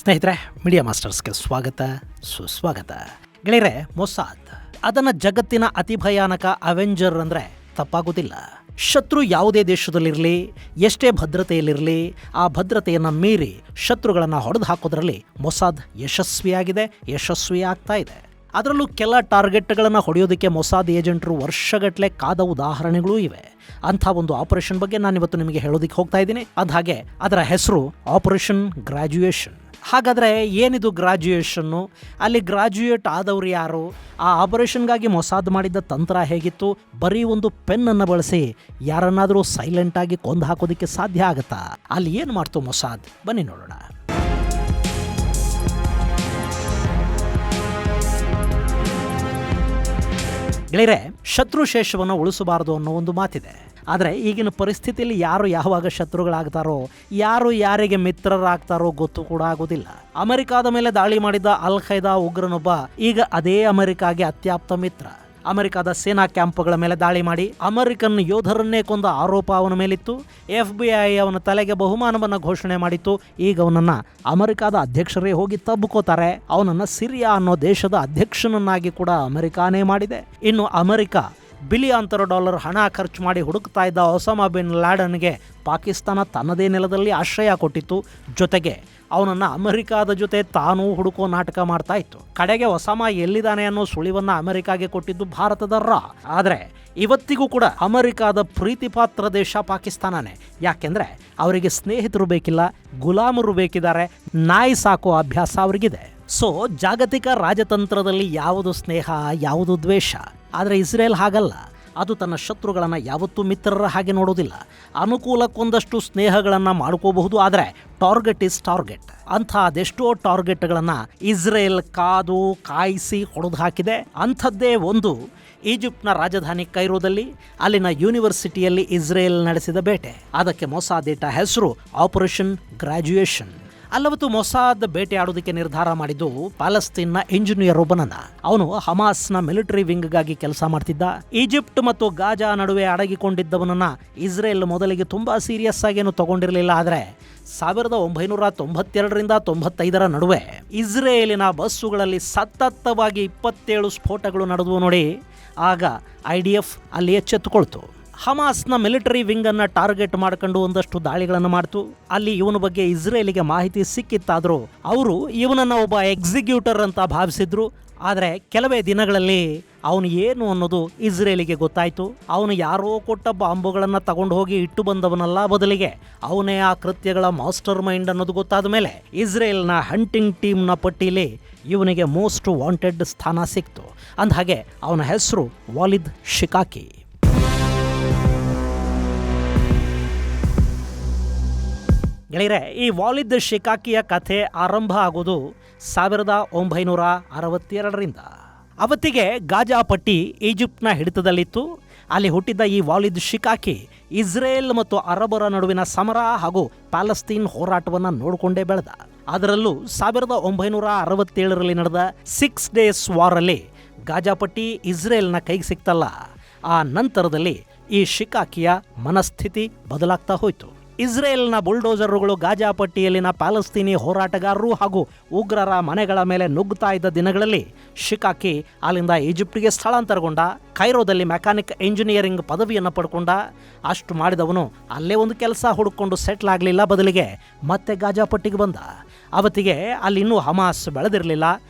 ಸ್ನೇಹಿತರೆ, ಮೀಡಿಯಾ ಮಾಸ್ಟರ್ಸ್ಗೆ ಸ್ವಾಗತ ಸುಸ್ವಾಗತ. ಗೆಳೆಯರೆ, ಮೊಸಾದ್ ಅದನ್ನು ಜಗತ್ತಿನ ಅತಿ ಭಯಾನಕ ಅವೆಂಜರ್ ಅಂದರೆ ತಪ್ಪಾಗೋದಿಲ್ಲ. ಶತ್ರು ಯಾವುದೇ ದೇಶದಲ್ಲಿರಲಿ, ಎಷ್ಟೇ ಭದ್ರತೆಯಲ್ಲಿರಲಿ, ಆ ಭದ್ರತೆಯನ್ನು ಮೀರಿ ಶತ್ರುಗಳನ್ನು ಹೊಡೆದು ಹಾಕೋದ್ರಲ್ಲಿ ಮೊಸಾದ್ ಯಶಸ್ವಿ ಆಗ್ತಾ ಇದೆ. ಅದರಲ್ಲೂ ಕೆಲ ಟಾರ್ಗೆಟ್ಗಳನ್ನು ಹೊಡೆಯೋದಕ್ಕೆ ಮೊಸಾದ್ ಏಜೆಂಟರು ವರ್ಷಗಟ್ಟಲೆ ಕಾದ ಉದಾಹರಣೆಗಳೂ ಇವೆ. ಅಂಥ ಒಂದು ಆಪರೇಷನ್ ಬಗ್ಗೆ ನಾನಿವತ್ತು ನಿಮಗೆ ಹೇಳೋದಕ್ಕೆ ಹೋಗ್ತಾ ಇದ್ದೀನಿ. ಅದಾಗೆ ಅದರ ಹೆಸರು ಆಪರೇಷನ್ ಗ್ರಾಜ್ಯುಯೇಷನ್. ಹಾಗಾದರೆ ಏನಿದು ಗ್ರಾಜ್ಯುಯೇಷನ್ನು? ಅಲ್ಲಿ ಗ್ರಾಜ್ಯುಯೇಟ್ ಆದವರು ಯಾರು? ಆ ಆಪರೇಷನ್ಗಾಗಿ ಮೊಸಾದ್ ಮಾಡಿದ್ದ ತಂತ್ರ ಹೇಗಿತ್ತು? ಬರೀ ಒಂದು ಪೆನ್ನನ್ನು ಬಳಸಿ ಯಾರನ್ನಾದರೂ ಸೈಲೆಂಟಾಗಿ ಕೊಂದು ಹಾಕೋದಕ್ಕೆ ಸಾಧ್ಯ ಆಗುತ್ತಾ? ಅಲ್ಲಿ ಏನು ಮಾಡ್ತು ಮೊಸಾದ್? ಬನ್ನಿ ನೋಡೋಣ. ಗೆಳೆಯರೆ, ಶತ್ರುಶೇಷವನ್ನು ಉಳಿಸಬಾರದು ಅನ್ನೋ ಒಂದು ಮಾತಿದೆ. ಆದರೆ ಈಗಿನ ಪರಿಸ್ಥಿತಿಯಲ್ಲಿ ಯಾರು ಯಾವಾಗ ಶತ್ರುಗಳಾಗ್ತಾರೋ, ಯಾರು ಯಾರಿಗೆ ಮಿತ್ರರಾಗ್ತಾರೋ ಗೊತ್ತು ಕೂಡ ಆಗೋದಿಲ್ಲ. ಅಮೆರಿಕಾದ ಮೇಲೆ ದಾಳಿ ಮಾಡಿದ ಅಲ್ ಖೈದಾ ಉಗ್ರನೊಬ್ಬ ಈಗ ಅದೇ ಅಮೆರಿಕಾಗೆ ಅತ್ಯಾಪ್ತ ಮಿತ್ರ. ಅಮೆರಿಕದ ಸೇನಾ ಕ್ಯಾಂಪ್ಗಳ ಮೇಲೆ ದಾಳಿ ಮಾಡಿ ಅಮೆರಿಕನ್ ಯೋಧರನ್ನೇ ಕೊಂದ ಆರೋಪ ಅವನ ಮೇಲಿತ್ತು. FBI ಅವನ ತಲೆಗೆ ಬಹುಮಾನವನ್ನು ಘೋಷಣೆ ಮಾಡಿತ್ತು. ಈಗ ಅವನನ್ನು ಅಮೆರಿಕದ ಅಧ್ಯಕ್ಷರೇ ಹೋಗಿ ತಬ್ಕೋತಾರೆ. ಅವನನ್ನು ಸಿರಿಯಾ ಅನ್ನೋ ದೇಶದ ಅಧ್ಯಕ್ಷನನ್ನಾಗಿ ಕೂಡ ಅಮೆರಿಕಾನೇ ಮಾಡಿದೆ. ಇನ್ನು ಅಮೆರಿಕ $ಬಿಲಿಯನ್ ಹಣ ಖರ್ಚು ಮಾಡಿ ಹುಡುಕ್ತಾ ಇದ್ದ ಒಸಾಮಾ ಬಿನ್ ಲ್ಯಾಡನ್ಗೆ ಪಾಕಿಸ್ತಾನ ತನ್ನದೇ ನೆಲದಲ್ಲಿ ಆಶ್ರಯ ಕೊಟ್ಟಿತ್ತು. ಜೊತೆಗೆ ಅವನನ್ನು ಅಮೆರಿಕಾದ ಜೊತೆ ತಾನೂ ಹುಡುಕೋ ನಾಟಕ ಮಾಡ್ತಾ ಇತ್ತು. ಕಡೆಗೆ ಒಸಾಮಾ ಎಲ್ಲಿದ್ದಾನೆ ಅನ್ನೋ ಸುಳಿವನ್ನು ಅಮೆರಿಕಾಗೆ ಕೊಟ್ಟಿದ್ದು ಭಾರತದ ಆದರೆ ಇವತ್ತಿಗೂ ಕೂಡ ಅಮೆರಿಕಾದ ಪ್ರೀತಿ ಪಾತ್ರ ದೇಶ ಪಾಕಿಸ್ತಾನನೇ. ಯಾಕೆಂದರೆ ಅವರಿಗೆ ಸ್ನೇಹಿತರು ಬೇಕಿಲ್ಲ, ಗುಲಾಮರು ಬೇಕಿದ್ದಾರೆ, ನಾಯಿ ಸಾಕೋ ಅಭ್ಯಾಸ ಅವರಿಗಿದೆ. ಸೊ ಜಾಗತಿಕ ರಾಜತಂತ್ರದಲ್ಲಿ ಯಾವುದು ಸ್ನೇಹ, ಯಾವುದು ದ್ವೇಷ. ಆದರೆ ಇಸ್ರೇಲ್ ಹಾಗಲ್ಲ. ಅದು ತನ್ನ ಶತ್ರುಗಳನ್ನು ಯಾವತ್ತೂ ಮಿತ್ರರ ಹಾಗೆ ನೋಡೋದಿಲ್ಲ. ಅನುಕೂಲಕ್ಕೊಂದಷ್ಟು ಸ್ನೇಹಗಳನ್ನು ಮಾಡ್ಕೋಬಹುದು, ಆದರೆ ಟಾರ್ಗೆಟ್ ಇಸ್ ಟಾರ್ಗೆಟ್. ಅಂಥ ಅದೆಷ್ಟೋ ಟಾರ್ಗೆಟ್ಗಳನ್ನು ಇಸ್ರೇಲ್ ಕಾದು ಕಾಯಿಸಿ ಹೊಡೆದು ಹಾಕಿದೆ. ಅಂಥದ್ದೇ ಒಂದು ಈಜಿಪ್ಟ್ನ ರಾಜಧಾನಿ ಕೈರೋದಲ್ಲಿ ಅಲ್ಲಿನ ಯೂನಿವರ್ಸಿಟಿಯಲ್ಲಿ ಇಸ್ರೇಲ್ ನಡೆಸಿದ ಬೇಟೆ. ಅದಕ್ಕೆ ಮೊಸಾದ್ ಇಟ್ಟ ಹೆಸರು ಆಪರೇಷನ್ ಗ್ರಾಜ್ಯುಯೇಷನ್. ಅಲ್ಲವತ್ತು ಮೊಸಾದ್ ಬೇಟೆ ಆಡೋದಕ್ಕೆ ನಿರ್ಧಾರ ಮಾಡಿದ್ದು ಪ್ಯಾಲೆಸ್ತೇನ್ನ ಇಂಜಿನಿಯರ್ ಒಬ್ಬನನ್ನ. ಅವನು ಹಮಾಸ್ನ ಮಿಲಿಟರಿ ವಿಂಗ್ಗಾಗಿ ಕೆಲಸ ಮಾಡ್ತಿದ್ದ. ಈಜಿಪ್ಟ್ ಮತ್ತು ಗಾಜಾ ನಡುವೆ ಅಡಗಿಕೊಂಡಿದ್ದವನನ್ನ ಇಸ್ರೇಲ್ ಮೊದಲಿಗೆ ತುಂಬಾ ಸೀರಿಯಸ್ ಆಗೇನು ತಗೊಂಡಿರಲಿಲ್ಲ. ಆದರೆ 1992ರಿಂದ 95 ನಡುವೆ ಇಸ್ರೇಲಿನ ಬಸ್ಸುಗಳಲ್ಲಿ ಸತತವಾಗಿ 27 ಸ್ಫೋಟಗಳು ನಡೆದವು ನೋಡಿ. ಆಗ IDF ಅಲ್ಲಿ ಎಚ್ಚೆತ್ತುಕೊಳ್ತು. ಹಮಾಸ್ನ ಮಿಲಿಟರಿ ವಿಂಗ್ ಅನ್ನ ಟಾರ್ಗೆಟ್ ಮಾಡ್ಕೊಂಡು ಒಂದಷ್ಟು ದಾಳಿಗಳನ್ನು ಮಾಡ್ತು. ಅಲ್ಲಿ ಇವನ ಬಗ್ಗೆ ಇಸ್ರೇಲಿಗೆ ಮಾಹಿತಿ ಸಿಕ್ಕಿತ್ತಾದರೂ ಅವರು ಇವನನ್ನ ಒಬ್ಬ ಎಕ್ಸಿಕ್ಯೂಟರ್ ಅಂತ ಭಾವಿಸಿದ್ರು. ಆದರೆ ಕೆಲವೇ ದಿನಗಳಲ್ಲಿ ಅವನು ಏನು ಅನ್ನೋದು ಇಸ್ರೇಲಿಗೆ ಗೊತ್ತಾಯ್ತು. ಅವನು ಯಾರೋ ಕೊಟ್ಟ ಬಾಂಬುಗಳನ್ನು ತಗೊಂಡು ಹೋಗಿ ಇಟ್ಟು ಬಂದವನಲ್ಲ, ಬದಲಿಗೆ ಅವನೇ ಆ ಕೃತ್ಯಗಳ ಮಾಸ್ಟರ್ ಮೈಂಡ್ ಅನ್ನೋದು ಗೊತ್ತಾದ ಮೇಲೆ ಇಸ್ರೇಲ್ನ ಹಂಟಿಂಗ್ ಟೀಮ್ನ ಪಟ್ಟಿಯಲ್ಲಿ ಇವನಿಗೆ ಮೋಸ್ಟ್ ವಾಂಟೆಡ್ ಸ್ಥಾನ ಸಿಕ್ತು. ಅಂದಹಾಗೆ ಅವನ ಹೆಸರು ವಾಲಿದ್ ಶಿಕಾಕಿ. ಗೆಳೆಯರೆ, ಈ ವಾಲಿದ್ ಶಿಕಾಕಿಯ ಕಥೆ ಆರಂಭ ಆಗೋದು 1962ರಿಂದ. ಅವತ್ತಿಗೆ ಗಾಜಾ ಪಟ್ಟಿ ಈಜಿಪ್ಟ್ನ ಹಿಡಿತದಲ್ಲಿತ್ತು. ಅಲ್ಲಿ ಹುಟ್ಟಿದ್ದ ಈ ವಾಲಿದ್ ಶಿಕಾಕಿ ಇಸ್ರೇಲ್ ಮತ್ತು ಅರಬರ ನಡುವಿನ ಸಮರ ಹಾಗೂ ಪ್ಯಾಲೆಸ್ತೀನ್ ಹೋರಾಟವನ್ನು ನೋಡಿಕೊಂಡೇ ಬೆಳೆದ. ಅದರಲ್ಲೂ 1967ರಲ್ಲಿ ನಡೆದ 6 ಡೇಸ್ ವಾರಲ್ಲಿ ಗಾಜಾ ಪಟ್ಟಿ ಇಸ್ರೇಲ್ನ ಕೈಗೆ ಸಿಕ್ತಲ್ಲ. ಆ ನಂತರದಲ್ಲಿ ಈ ಶಿಕಾಕಿಯ ಮನಸ್ಥಿತಿ ಬದಲಾಗ್ತಾ ಹೋಯಿತು. ಇಸ್ರೇಲ್ನ ಬುಲ್ಡೋಜರ್ಗಳು ಗಾಜಾ ಪಟ್ಟಿಯಲ್ಲಿನ ಪ್ಯಾಲೆಸ್ತೀನಿ ಹೋರಾಟಗಾರರು ಹಾಗೂ ಉಗ್ರರ ಮನೆಗಳ ಮೇಲೆ ನುಗ್ಗುತ್ತಾ ಇದ್ದ ದಿನಗಳಲ್ಲಿ ಶಿಕಾಕಿ ಅಲ್ಲಿಂದ ಈಜಿಪ್ಟ್ಗೆ ಸ್ಥಳಾಂತರಗೊಂಡ. ಕೈರೋದಲ್ಲಿ ಮೆಕ್ಯಾನಿಕ್ ಇಂಜಿನಿಯರಿಂಗ್ ಪದವಿಯನ್ನು ಪಡ್ಕೊಂಡ. ಅಷ್ಟು ಮಾಡಿದವನು ಅಲ್ಲೇ ಒಂದು ಕೆಲಸ ಹುಡುಕೊಂಡು ಸೆಟ್ಲ್ ಆಗಲಿಲ್ಲ, ಬದಲಿಗೆ ಮತ್ತೆ ಗಾಜಾ ಪಟ್ಟಿಗೆ ಬಂದ. ಅವತ್ತಿಗೆ ಅಲ್ಲಿ ಇನ್ನೂ ಹಮಾಸ್ ಬೆಳೆದಿರಲಿಲ್ಲ.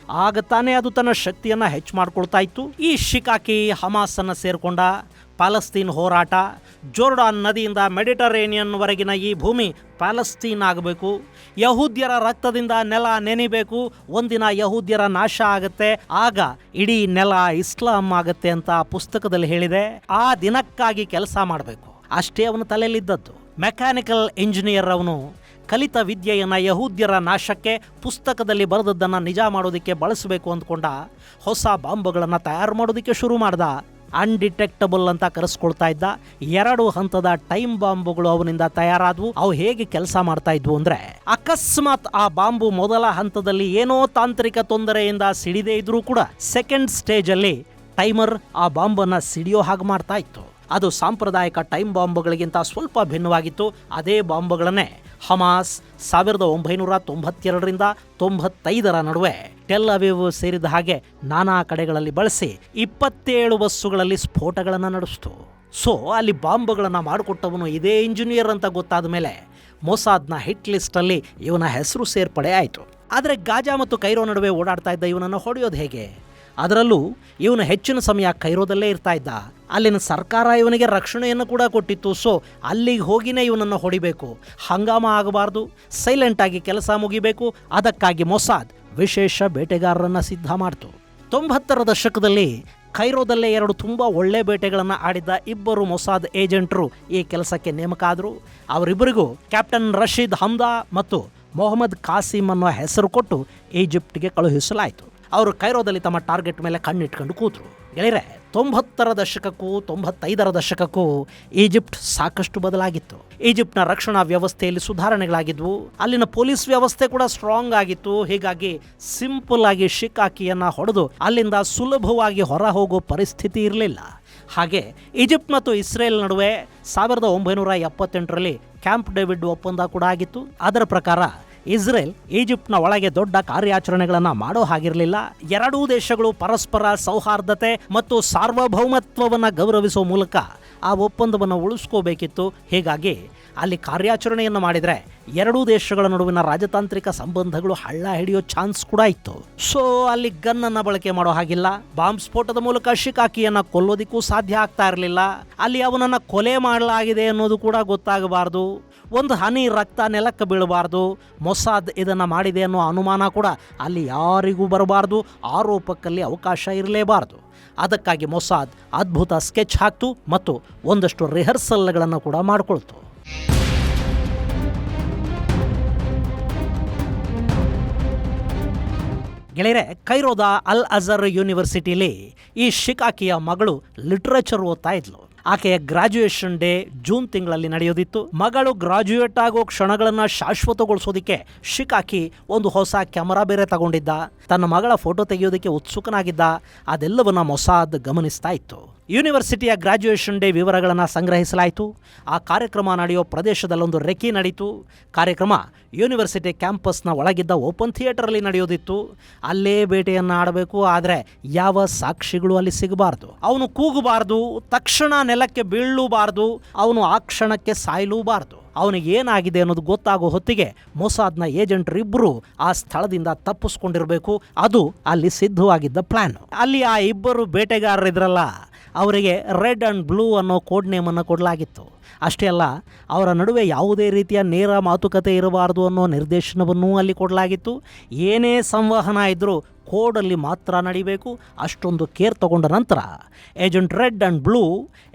ಆಗ ತಾನೇ ಅದು ತನ್ನ ಶಕ್ತಿಯನ್ನು ಹೆಚ್ಚು ಮಾಡ್ಕೊಳ್ತಾ ಇತ್ತು. ಈ ಶಿಕಾಕಿ ಹಮಾಸ್ ಅನ್ನು ಸೇರ್ಕೊಂಡ. ಪ್ಯಾಲೆಸ್ತೀನ್ ಹೋರಾಟ, ಜೋರ್ಡಾನ್ ನದಿಯಿಂದ ಮೆಡಿಟರೇನಿಯನ್ ವರೆಗಿನ ಈ ಭೂಮಿ ಪ್ಯಾಲೆಸ್ತೀನ್ ಆಗಬೇಕು, ಯಹೂದ್ಯರ ರಕ್ತದಿಂದ ನೆಲ ನೆನಿಬೇಕು, ಒಂದಿನ ಯಹೂದ್ಯರ ನಾಶ ಆಗುತ್ತೆ, ಆಗ ಇಡೀ ನೆಲ ಇಸ್ಲಾಂ ಆಗುತ್ತೆ ಅಂತ ಪುಸ್ತಕದಲ್ಲಿ ಹೇಳಿದೆ. ಆ ದಿನಕ್ಕಾಗಿ ಕೆಲಸ ಮಾಡಬೇಕು, ಅಷ್ಟೇ ಅವನ ತಲೆಯಲ್ಲಿದ್ದದ್ದು. ಮೆಕ್ಯಾನಿಕಲ್ ಇಂಜಿನಿಯರ್ ಅವನು ಕಲಿತ ವಿದ್ಯೆಯನ್ನು ಯಹೂದ್ಯರ ನಾಶಕ್ಕೆ ಪುಸ್ತಕದಲ್ಲಿ ಬರೆದದ್ದನ್ನು ನಿಜ ಮಾಡೋದಕ್ಕೆ ಬಳಸಬೇಕು ಅಂದ್ಕೊಂಡ. ಹೊಸ ಬಾಂಬುಗಳನ್ನು ತಯಾರು ಮಾಡೋದಕ್ಕೆ ಶುರು ಮಾಡ್ದ. ಅನ್ಡಿಟೆಕ್ಟಬಲ್ ಅಂತ ಕರೆಸ್ಕೊಳ್ತಾ ಇದ್ದ. 2 ಹಂತದ ಟೈಮ್ ಬಾಂಬುಗಳು ಅವನಿಂದ ತಯಾರಾದವು. ಅವು ಹೇಗೆ ಕೆಲಸ ಮಾಡ್ತಾ ಇದ್ವು ಅಂದ್ರೆ, ಅಕಸ್ಮಾತ್ ಆ ಬಾಂಬು ಮೊದಲ ಹಂತದಲ್ಲಿ ಏನೋ ತಾಂತ್ರಿಕ ತೊಂದರೆಯಿಂದ ಸಿಡಿದೇ ಇದ್ರೂ ಕೂಡ ಸೆಕೆಂಡ್ ಸ್ಟೇಜ್ ಅಲ್ಲಿ ಟೈಮರ್ ಆ ಬಾಂಬನ್ನು ಸಿಡಿಯೋ ಹಾಗೆ ಮಾಡ್ತಾ ಇತ್ತು. ಅದು ಸಾಂಪ್ರದಾಯಿಕ ಟೈಮ್ ಬಾಂಬುಗಳಿಗಿಂತ ಸ್ವಲ್ಪ ಭಿನ್ನವಾಗಿತ್ತು. ಅದೇ ಬಾಂಬುಗಳನ್ನೇ ಹಮಾಸ್ 1992ರಿಂದ 95 ನಡುವೆ ಟೆಲ್ ಅವೀವ್ ಸೇರಿದ ಹಾಗೆ ನಾನಾ ಕಡೆಗಳಲ್ಲಿ ಬಳಸಿ 27 ಬಸ್ಸುಗಳಲ್ಲಿ ಸ್ಫೋಟಗಳನ್ನು ನಡೆಸಿತು. ಸೊ ಅಲ್ಲಿ ಬಾಂಬ್ಗಳನ್ನು ಮಾಡಿಕೊಟ್ಟವನು ಇದೇ ಇಂಜಿನಿಯರ್ ಅಂತ ಗೊತ್ತಾದ ಮೇಲೆ ಮೊಸಾದ್ನ ಹಿಟ್ ಲಿಸ್ಟಲ್ಲಿ ಇವನ ಹೆಸರು ಸೇರ್ಪಡೆ ಆಯಿತು. ಆದರೆ ಗಾಜಾ ಮತ್ತು ಕೈರೋ ನಡುವೆ ಓಡಾಡ್ತಾ ಇದ್ದ ಇವನನ್ನು ಹೊಡೆಯೋದು ಹೇಗೆ? ಅದರಲ್ಲೂ ಇವನು ಹೆಚ್ಚಿನ ಸಮಯ ಕೈರೋದಲ್ಲೇ ಇರ್ತಾ ಇದ್ದ. ಅಲ್ಲಿನ ಸರ್ಕಾರ ಇವನಿಗೆ ರಕ್ಷಣೆಯನ್ನು ಕೂಡ ಕೊಟ್ಟಿತ್ತು. ಸೊ ಅಲ್ಲಿಗೆ ಹೋಗಿನೇ ಇವನನ್ನು ಹೊಡಿಬೇಕು, ಹಂಗಾಮ ಆಗಬಾರ್ದು, ಸೈಲೆಂಟಾಗಿ ಕೆಲಸ ಮುಗಿಬೇಕು. ಅದಕ್ಕಾಗಿ ಮೊಸಾದ್ ವಿಶೇಷ ಬೇಟೆಗಾರರನ್ನು ಸಿದ್ಧ ಮಾಡ್ತು. 90ರ ದಶಕದಲ್ಲಿ ಕೈರೋದಲ್ಲೇ 2 ತುಂಬ ಒಳ್ಳೆ ಬೇಟೆಗಳನ್ನು ಆಡಿದ್ದ ಇಬ್ಬರು ಮೊಸಾದ್ ಏಜೆಂಟರು ಈ ಕೆಲಸಕ್ಕೆ ನೇಮಕ ಆದರು. ಅವರಿಬ್ಬರಿಗೂ ಕ್ಯಾಪ್ಟನ್ ರಶೀದ್ ಹಮ್ದಾ ಮತ್ತು ಮೊಹಮ್ಮದ್ ಕಾಸಿಮ್ ಅನ್ನೋ ಹೆಸರು ಕೊಟ್ಟು ಈಜಿಪ್ಟ್ಗೆ ಕಳುಹಿಸಲಾಯಿತು. ಅವರು ಕೈರೋದಲ್ಲಿ ತಮ್ಮ ಟಾರ್ಗೆಟ್ ಮೇಲೆ ಕಣ್ಣಿಟ್ಕೊಂಡು ಕೂತರು. ಗೆಳೆಯರೆ, 90ರ ದಶಕಕ್ಕೂ 95ರ ದಶಕಕ್ಕೂ ಈಜಿಪ್ಟ್ ಸಾಕಷ್ಟು ಬದಲಾಗಿತ್ತು. ಈಜಿಪ್ಟ್ನ ರಕ್ಷಣಾ ವ್ಯವಸ್ಥೆಯಲ್ಲಿ ಸುಧಾರಣೆಗಳಾಗಿದ್ವು. ಅಲ್ಲಿನ ಪೊಲೀಸ್ ವ್ಯವಸ್ಥೆ ಕೂಡ ಸ್ಟ್ರಾಂಗ್ ಆಗಿತ್ತು. ಹೀಗಾಗಿ ಸಿಂಪಲ್ ಆಗಿ ಶಿಕಾಕಿಯನ್ನು ಹೊಡೆದು ಅಲ್ಲಿಂದ ಸುಲಭವಾಗಿ ಹೊರ ಹೋಗೋ ಪರಿಸ್ಥಿತಿ ಇರಲಿಲ್ಲ. ಹಾಗೆ ಈಜಿಪ್ಟ್ ಮತ್ತು ಇಸ್ರೇಲ್ ನಡುವೆ 1978ರಲ್ಲಿ ಕ್ಯಾಂಪ್ ಡೇವಿಡ್ ಒಪ್ಪಂದ ಕೂಡ ಆಗಿತ್ತು. ಅದರ ಪ್ರಕಾರ ಇಸ್ರೇಲ್ ಈಜಿಪ್ಟ್ನ ಒಳಗೆ ದೊಡ್ಡ ಕಾರ್ಯಾಚರಣೆಗಳನ್ನು ಮಾಡೋ ಹಾಗಿರಲಿಲ್ಲ. ಎರಡೂ ದೇಶಗಳು ಪರಸ್ಪರ ಸೌಹಾರ್ದತೆ ಮತ್ತು ಸಾರ್ವಭೌಮತ್ವವನ್ನು ಗೌರವಿಸುವ ಮೂಲಕ ಆ ಒಪ್ಪಂದವನ್ನು ಉಳಿಸ್ಕೋಬೇಕಿತ್ತು. ಹೀಗಾಗಿ ಅಲ್ಲಿ ಕಾರ್ಯಾಚರಣೆಯನ್ನು ಮಾಡಿದರೆ ಎರಡೂ ದೇಶಗಳ ನಡುವಿನ ರಾಜತಾಂತ್ರಿಕ ಸಂಬಂಧಗಳು ಹಳ್ಳ ಹಿಡಿಯೋ ಚಾನ್ಸ್ ಕೂಡ ಇತ್ತು. ಸೊ ಅಲ್ಲಿ ಗನ್ನನ್ನು ಬಳಕೆ ಮಾಡೋ ಹಾಗಿಲ್ಲ. ಬಾಂಬ್ ಸ್ಫೋಟದ ಮೂಲಕ ಶಿಕಾಕಿಯನ್ನು ಕೊಲ್ಲೋದಿಕ್ಕೂ ಸಾಧ್ಯ ಆಗ್ತಾ ಇರಲಿಲ್ಲ. ಅಲ್ಲಿ ಅವನನ್ನು ಕೊಲೆ ಮಾಡಲಾಗಿದೆ ಅನ್ನೋದು ಕೂಡ ಗೊತ್ತಾಗಬಾರ್ದು. ಒಂದು ಹನಿ ರಕ್ತ ನೆಲಕ್ಕೆ ಬೀಳಬಾರ್ದು. ಮೊಸಾದ್ ಇದನ್ನು ಮಾಡಿದೆ ಅನ್ನೋ ಅನುಮಾನ ಕೂಡ ಅಲ್ಲಿ ಯಾರಿಗೂ ಬರಬಾರ್ದು. ಆರೋಪಕ್ಕಲ್ಲಿ ಅವಕಾಶ ಇರಲೇಬಾರ್ದು. ಅದಕ್ಕಾಗಿ ಮೊಸಾದ್ ಅದ್ಭುತ ಸ್ಕೆಚ್ ಹಾಕ್ತು ಮತ್ತು ಒಂದಷ್ಟು ರಿಹರ್ಸಲ್ಗಳನ್ನು ಕೂಡ ಮಾಡಿಕೊಳ್ತು. ಗೆಳೆಯರೆ, ಕೈರೋದ ಅಲ್ ಅಜರ್ ಯೂನಿವರ್ಸಿಟಿಲಿ ಈ ಶಿಕಾಕಿಯ ಮಗಳು ಲಿಟ್ರೇಚರ್ ಓದ್ತಾ ಇದ್ಲು. ಆಕೆಯ ಗ್ರಾಜ್ಯುಯೇಷನ್ ಡೇ ಜೂನ್ ತಿಂಗಳಲ್ಲಿ ನಡೆಯೋದಿತ್ತು. ಮಗಳು ಗ್ರಾಜ್ಯುಯೇಟ್ ಆಗೋ ಕ್ಷಣಗಳನ್ನು ಶಾಶ್ವತಗೊಳಿಸೋದಕ್ಕೆ ಶಿಕಾಕಿ ಒಂದು ಹೊಸ ಕ್ಯಾಮರಾ ಬೇರೆ ತಗೊಂಡಿದ್ದ. ತನ್ನ ಮಗಳ ಫೋಟೋ ತೆಗೆಯೋದಕ್ಕೆ ಉತ್ಸುಕನಾಗಿದ್ದ. ಅದೆಲ್ಲವನ್ನ ಮೊಸಾದ್ ಗಮನಿಸ್ತಾ ಇತ್ತು. ಯೂನಿವರ್ಸಿಟಿಯ ಗ್ರಾಜ್ಯುಯೇಷನ್ ಡೇ ವಿವರಗಳನ್ನು ಸಂಗ್ರಹಿಸಲಾಯಿತು. ಆ ಕಾರ್ಯಕ್ರಮ ನಡೆಯೋ ಪ್ರದೇಶದಲ್ಲೊಂದು ರೆಕಿ ನಡೀತು. ಕಾರ್ಯಕ್ರಮ ಯೂನಿವರ್ಸಿಟಿ ಕ್ಯಾಂಪಸ್ನ ಒಳಗಿದ್ದ ಓಪನ್ ಥಿಯೇಟರಲ್ಲಿ ನಡೆಯೋದಿತ್ತು. ಅಲ್ಲೇ ಬೇಟೆಯನ್ನು ಆಡಬೇಕು. ಆದರೆ ಯಾವ ಸಾಕ್ಷಿಗಳು ಅಲ್ಲಿ ಸಿಗಬಾರ್ದು. ಅವನು ಕೂಗಬಾರ್ದು, ತಕ್ಷಣ ನೆಲಕ್ಕೆ ಬೀಳಲೂಬಾರ್ದು, ಅವನು ಆ ಕ್ಷಣಕ್ಕೆ ಸಾಯಲೂಬಾರ್ದು. ಅವನಿಗೆ ಏನಾಗಿದೆ ಅನ್ನೋದು ಗೊತ್ತಾಗೋ ಹೊತ್ತಿಗೆ ಮೊಸಾದ್ನ ಏಜೆಂಟರಿಬ್ಬರು ಆ ಸ್ಥಳದಿಂದ ತಪ್ಪಿಸ್ಕೊಂಡಿರಬೇಕು. ಅದು ಅಲ್ಲಿ ಸಿದ್ಧವಾಗಿದ್ದ ಪ್ಲಾನ್. ಅಲ್ಲಿ ಆ ಇಬ್ಬರು ಬೇಟೆಗಾರರಿದ್ರಲ್ಲ, ಅವರಿಗೆ ರೆಡ್ ಆ್ಯಂಡ್ ಬ್ಲೂ ಅನ್ನೋ ಕೋಡ್ ನೇಮನ್ನು ಕೊಡಲಾಗಿತ್ತು. ಅಷ್ಟೇ ಅಲ್ಲ, ಅವರ ನಡುವೆ ಯಾವುದೇ ರೀತಿಯ ನೇರ ಮಾತುಕತೆ ಇರಬಾರ್ದು ಅನ್ನೋ ನಿರ್ದೇಶನವನ್ನೂ ಅಲ್ಲಿ ಕೊಡಲಾಗಿತ್ತು. ಏನೇ ಸಂವಹನ ಇದ್ದರೂ ಕೋಡಲ್ಲಿ ಮಾತ್ರ ನಡಿಬೇಕು. ಅಷ್ಟೊಂದು ಕೇರ್ ತಗೊಂಡ ನಂತರ ಏಜೆಂಟ್ ರೆಡ್ ಆ್ಯಂಡ್ ಬ್ಲೂ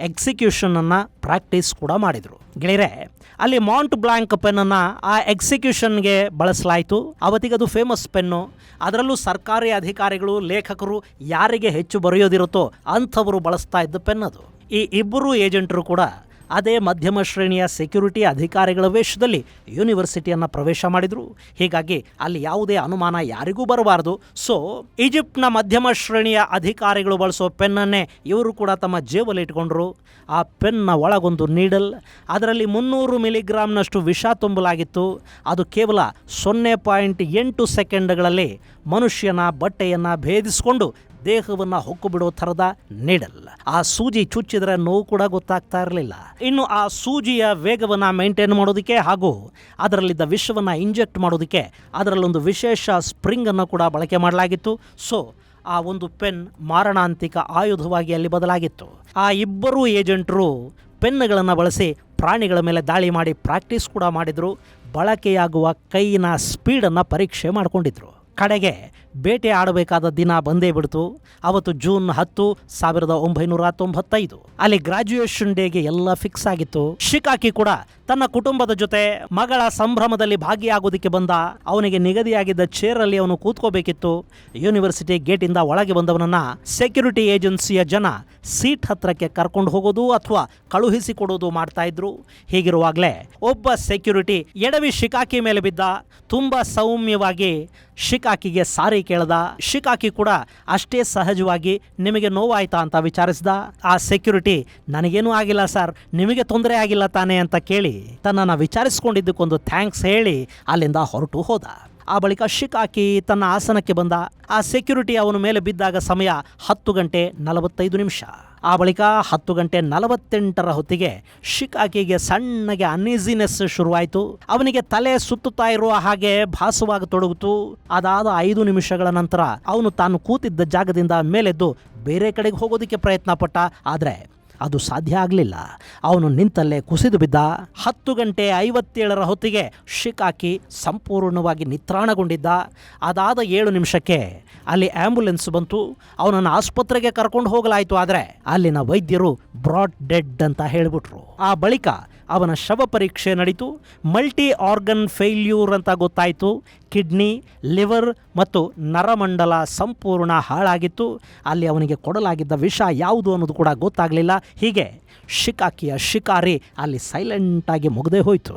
ಎಕ್ಸಿಕ್ಯೂಷನನ್ನು ಪ್ರಾಕ್ಟೀಸ್ ಕೂಡ ಮಾಡಿದರು. ಗೆಳೆಯರೆ, ಅಲ್ಲಿ ಮಾಂಟ್ ಬ್ಲಾಂಕ್ ಪೆನ್ನನ್ನು ಆ ಎಕ್ಸಿಕ್ಯೂಷನ್ಗೆ ಬಳಸಲಾಯಿತು. ಅವತ್ತಿಗದು ಫೇಮಸ್ ಪೆನ್ನು. ಅದರಲ್ಲೂ ಸರ್ಕಾರಿ ಅಧಿಕಾರಿಗಳು, ಲೇಖಕರು ಯಾರಿಗೆ ಹೆಚ್ಚು ಬರೆಯೋದಿರುತ್ತೋ ಅಂಥವರು ಬಳಸ್ತಾ ಇದ್ದ ಪೆನ್ನದು. ಈ ಇಬ್ಬರು ಏಜೆಂಟರು ಕೂಡ ಅದೇ ಮಧ್ಯಮ ಶ್ರೇಣಿಯ ಸೆಕ್ಯೂರಿಟಿ ಅಧಿಕಾರಿಗಳ ವೇಷದಲ್ಲಿ ಯೂನಿವರ್ಸಿಟಿಯನ್ನು ಪ್ರವೇಶ ಮಾಡಿದರು. ಹೀಗಾಗಿ ಅಲ್ಲಿ ಯಾವುದೇ ಅನುಮಾನ ಯಾರಿಗೂ ಬರಬಾರದು. ಸೊ ಈಜಿಪ್ಟ್ನ ಮಧ್ಯಮ ಶ್ರೇಣಿಯ ಅಧಿಕಾರಿಗಳು ಬಳಸೋ ಪೆನ್ನನ್ನೇ ಇವರು ಕೂಡ ತಮ್ಮ ಜೇಬಲ್ಲಿ ಇಟ್ಕೊಂಡ್ರು. ಆ ಪೆನ್ನ ಒಳಗೊಂದು ನೀಡಲ್, ಅದರಲ್ಲಿ 300 ಮಿಲಿಗ್ರಾಮ್ನಷ್ಟು ವಿಷ ತುಂಬಲಾಗಿತ್ತು. ಅದು ಕೇವಲ 0.8 ಸೆಕೆಂಡ್ಗಳಲ್ಲಿ ಮನುಷ್ಯನ ಬಟ್ಟೆಯನ್ನು ಭೇದಿಸಿಕೊಂಡು ದೇಹವನ್ನು ಹೊಕ್ಕು ಬಿಡೋ ಥರದ ನೀಡಲ್. ಆ ಸೂಜಿ ಚುಚ್ಚಿದ್ರೆ ನೋವು ಕೂಡ ಗೊತ್ತಾಗ್ತಾ ಇರಲಿಲ್ಲ. ಇನ್ನು ಆ ಸೂಜಿಯ ವೇಗವನ್ನು ಮೇಂಟೈನ್ ಮಾಡೋದಕ್ಕೆ ಹಾಗೂ ಅದರಲ್ಲಿದ್ದ ವಿಷವನ್ನು ಇಂಜೆಕ್ಟ್ ಮಾಡೋದಕ್ಕೆ ಅದರಲ್ಲೊಂದು ವಿಶೇಷ ಸ್ಪ್ರಿಂಗನ್ನು ಕೂಡ ಬಳಕೆ ಮಾಡಲಾಗಿತ್ತು. ಸೊ ಆ ಒಂದು ಪೆನ್ ಮಾರಣಾಂತಿಕ ಆಯುಧವಾಗಿ ಅಲ್ಲಿ ಬದಲಾಗಿತ್ತು. ಆ ಇಬ್ಬರೂ ಏಜೆಂಟರು ಪೆನ್ನುಗಳನ್ನು ಬಳಸಿ ಪ್ರಾಣಿಗಳ ಮೇಲೆ ದಾಳಿ ಮಾಡಿ ಪ್ರಾಕ್ಟೀಸ್ ಕೂಡ ಮಾಡಿದರು. ಬಳಕೆಯಾಗುವ ಕೈಯಿನ ಸ್ಪೀಡನ್ನು ಪರೀಕ್ಷೆ ಮಾಡಿಕೊಂಡಿದ್ರು. ಕಡೆಗೆ ಬೇಟೆ ಆಡಬೇಕಾದ ದಿನ ಬಂದೇ ಬಿಡ್ತು. ಅವತ್ತು ಜೂನ್ 10, 1995. ಅಲ್ಲಿ ಗ್ರಾಜ್ಯುಯೇಷನ್ ಡೇಗೆ ಎಲ್ಲ ಫಿಕ್ಸ್ ಆಗಿತ್ತು. ಶಿಕಾಕಿ ಕೂಡ ತನ್ನ ಕುಟುಂಬದ ಜೊತೆ ಮಗಳ ಸಂಭ್ರಮದಲ್ಲಿ ಭಾಗಿಯಾಗೋದಕ್ಕೆ ಬಂದ. ಅವನಿಗೆ ನಿಗದಿಯಾಗಿದ್ದ ಚೇರಲ್ಲಿ ಅವನು ಕೂತ್ಕೋಬೇಕಿತ್ತು. ಯೂನಿವರ್ಸಿಟಿ ಗೇಟಿಂದ ಒಳಗೆ ಬಂದವನನ್ನ ಸೆಕ್ಯೂರಿಟಿ ಏಜೆನ್ಸಿಯ ಜನ ಸೀಟ್ ಹತ್ರಕ್ಕೆ ಕರ್ಕೊಂಡು ಹೋಗೋದು ಅಥವಾ ಕಳುಹಿಸಿಕೊಡೋದು ಮಾಡ್ತಾ ಇದ್ರು. ಹೀಗಿರುವಾಗಲೇ ಒಬ್ಬ ಸೆಕ್ಯೂರಿಟಿ ಎಡವಿ ಶಿಕಾಕಿ ಮೇಲೆ ಬಿದ್ದ. ತುಂಬ ಸೌಮ್ಯವಾಗಿ ಶಿಕಾಕಿಗೆ ಸಾರಿ ಕೇಳ್ದ. ಶಿಕಾಕಿ ಕೂಡ ಅಷ್ಟೇ ಸಹಜವಾಗಿ ನಿಮಗೆ ನೋವಾಯ್ತಾ ಅಂತ ವಿಚಾರಿಸಿದ. ಆ ಸೆಕ್ಯೂರಿಟಿ ನನಗೇನೂ ಆಗಿಲ್ಲ ಸರ್, ನಿಮಗೆ ತೊಂದರೆ ಆಗಿಲ್ಲ ತಾನೇ ಅಂತ ಕೇಳಿ ತನ್ನನ್ನು ವಿಚಾರಿಸಿಕೊಂಡಿದ್ದಕ್ಕೊಂದು ಥ್ಯಾಂಕ್ಸ್ ಹೇಳಿ ಅಲ್ಲಿಂದ ಹೊರಟು ಹೋದ. ಆ ಬಳಿಕ ಶಿಕಾಕಿ ತನ್ನ ಆಸನಕ್ಕೆ ಬಂದ. ಆ ಸೆಕ್ಯೂರಿಟಿ ಅವನ ಮೇಲೆ ಬಿದ್ದಾಗ ಸಮಯ 10:45. ಆ ಬಳಿಕ 10:48 ಹೊತ್ತಿಗೆ ಶಿಕಾಕಿಗೆ ಸಣ್ಣಗೆ ಅನ್ಈಸಿನೆಸ್ ಶುರುವಾಯಿತು. ಅವನಿಗೆ ತಲೆ ಸುತ್ತುತ್ತಾ ಇರುವ ಹಾಗೆ ಭಾಸವಾಗತೊಡಗಿತು. ಅದಾದ 5 ನಿಮಿಷಗಳ ನಂತರ ಅವನು ತಾನು ಕೂತಿದ್ದ ಜಾಗದಿಂದ ಮೇಲೆದ್ದು ಬೇರೆ ಕಡೆಗೆ ಹೋಗೋದಕ್ಕೆ ಪ್ರಯತ್ನ ಪಟ್ಟ. ಆದರೆ ಅದು ಸಾಧ್ಯ ಆಗಲಿಲ್ಲ. ಅವನು ನಿಂತಲ್ಲೇ ಕುಸಿದು ಬಿದ್ದ. 10:57 ಹೊತ್ತಿಗೆ ಶಿಕಾಕಿ ಸಂಪೂರ್ಣವಾಗಿ ನಿತ್ರಾಣಗೊಂಡಿದ್ದ. ಅದಾದ 7 ನಿಮಿಷಕ್ಕೆ ಅಲ್ಲಿ ಆಂಬ್ಯುಲೆನ್ಸ್ ಬಂತು. ಅವನನ್ನು ಆಸ್ಪತ್ರೆಗೆ ಕರ್ಕೊಂಡು ಹೋಗಲಾಯಿತು. ಆದರೆ ಅಲ್ಲಿನ ವೈದ್ಯರು ಬ್ರಾಡ್ ಡೆಡ್ ಅಂತ ಹೇಳಿಬಿಟ್ರು. ಆ ಬಳಿಕ ಅವನ ಶವ ಪರೀಕ್ಷೆ ನಡೀತು. ಮಲ್ಟಿ ಆರ್ಗನ್ ಫೇಲ್ಯೂರ್ ಅಂತ ಗೊತ್ತಾಯಿತು. ಕಿಡ್ನಿ, ಲಿವರ್ ಮತ್ತು ನರಮಂಡಲ ಸಂಪೂರ್ಣ ಹಾಳಾಗಿತ್ತು. ಅಲ್ಲಿ ಅವನಿಗೆ ಕೊಡಲಾಗಿದ್ದ ವಿಷ ಯಾವುದು ಅನ್ನೋದು ಕೂಡ ಗೊತ್ತಾಗಲಿಲ್ಲ. ಹೀಗೆ ಶಿಕಾಕಿಯ ಶಿಕಾರಿ ಅಲ್ಲಿ ಸೈಲೆಂಟಾಗಿ ಮುಗ್ದೇ ಹೋಯಿತು.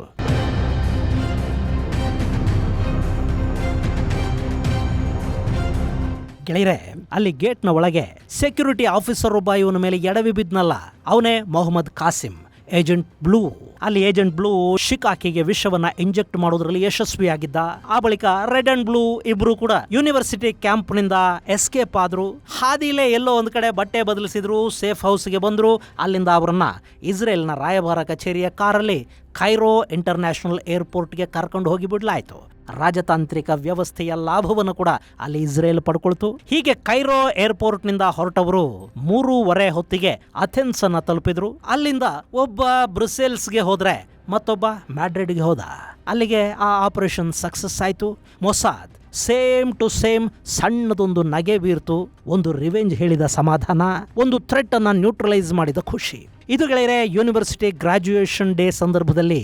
ಗೆಳೆಯರೆ, ಅಲ್ಲಿ ಗೇಟ್ನ ಒಳಗೆ ಸೆಕ್ಯೂರಿಟಿ ಆಫೀಸರ್ ಒಬ್ಬ ಇವನ ಮೇಲೆ ಎಡವಿ ಬಿದ್ನಲ್ಲ, ಅವನೇ ಮೊಹಮ್ಮದ್ ಕಾಸಿಂ, ಏಜೆಂಟ್ ಬ್ಲೂ. ಅಲ್ಲಿ ಏಜೆಂಟ್ ಬ್ಲೂ ಶಿಕಾಕಿಗೆ ವಿಷವನ್ನ ಇಂಜೆಕ್ಟ್ ಮಾಡೋದ್ರಲ್ಲಿ ಯಶಸ್ವಿಯಾಗಿದ್ದ. ಆ ಬಳಿಕ ರೆಡ್ ಅಂಡ್ ಬ್ಲೂ ಇಬ್ರು ಕೂಡ ಯೂನಿವರ್ಸಿಟಿ ಕ್ಯಾಂಪ್ ನಿಂದ ಎಸ್ಕೇಪ್ ಆದ್ರು. ಹಾದಿಲೇ ಎಲ್ಲೋ ಒಂದ್ ಕಡೆ ಬಟ್ಟೆ ಬದಲಿಸಿದ್ರು, ಸೇಫ್ ಹೌಸ್ಗೆ ಬಂದ್ರು. ಅಲ್ಲಿಂದ ಅವರನ್ನ ಇಸ್ರೇಲ್ನ ರಾಯಭಾರ ಕಚೇರಿಯ ಕಾರಲ್ಲಿ ಕೈರೋ ಇಂಟರ್ನ್ಯಾಷನಲ್ ಏರ್ಪೋರ್ಟ್ಗೆ ಕರ್ಕೊಂಡು ಹೋಗಿ ಬಿಡ್ಲಾಯ್ತು. ರಾಜತಾಂತ್ರಿಕ ವ್ಯವಸ್ಥೆಯ ಲಾಭವನ್ನು ಕೂಡ ಅಲ್ಲಿ ಇಸ್ರೇಲ್ ಪಡ್ಕೊಳ್ತು. ಹೀಗೆ ಕೈರೋ ಏರ್ಪೋರ್ಟ್ನಿಂದ ಹೊರಟವರು 3:30 ಹೊತ್ತಿಗೆ ಅಥೆನ್ಸ್ ಅನ್ನ ತಲುಪಿದ್ರು. ಅಲ್ಲಿಂದ ಒಬ್ಬ ಬ್ರುಸೆಲ್ಸ್ಗೆ ಹೋದ್ರೆ ಮತ್ತೊಬ್ಬ ಮ್ಯಾಡ್ರಿಡ್ಗೆ ಹೋದ. ಅಲ್ಲಿಗೆ ಆ ಆಪರೇಷನ್ ಸಕ್ಸಸ್ ಆಯಿತು. ಮೊಸಾದ್ ಸೇಮ್ ಟು ಸೇಮ್ ಸಣ್ಣದೊಂದು ನಗೆ ಬೀರ್ತು. ಒಂದು ರಿವೆಂಜ್ ಹೇಳಿದ ಸಮಾಧಾನ, ಒಂದು ಥ್ರೆಟ್ ಅನ್ನ ನ್ಯೂಟ್ರಲೈಸ್ ಮಾಡಿದ ಖುಷಿ. ಇದು ಗೆಳೆಯರೆ ಯೂನಿವರ್ಸಿಟಿ ಗ್ರಾಜ್ಯುಯೇಷನ್ ಡೇ ಸಂದರ್ಭದಲ್ಲಿ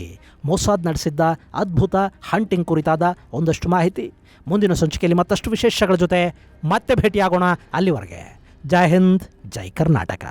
ಮೊಸಾದ್ ನಡೆಸಿದ್ದ ಅದ್ಭುತ ಹಂಟಿಂಗ್ ಕುರಿತಾದ ಒಂದಷ್ಟು ಮಾಹಿತಿ. ಮುಂದಿನ ಸಂಚಿಕೆಯಲ್ಲಿ ಮತ್ತಷ್ಟು ವಿಶೇಷಗಳ ಜೊತೆ ಮತ್ತೆ ಭೇಟಿಯಾಗೋಣ. ಅಲ್ಲಿವರೆಗೆ ಜೈ ಹಿಂದ್, ಜೈ ಕರ್ನಾಟಕ.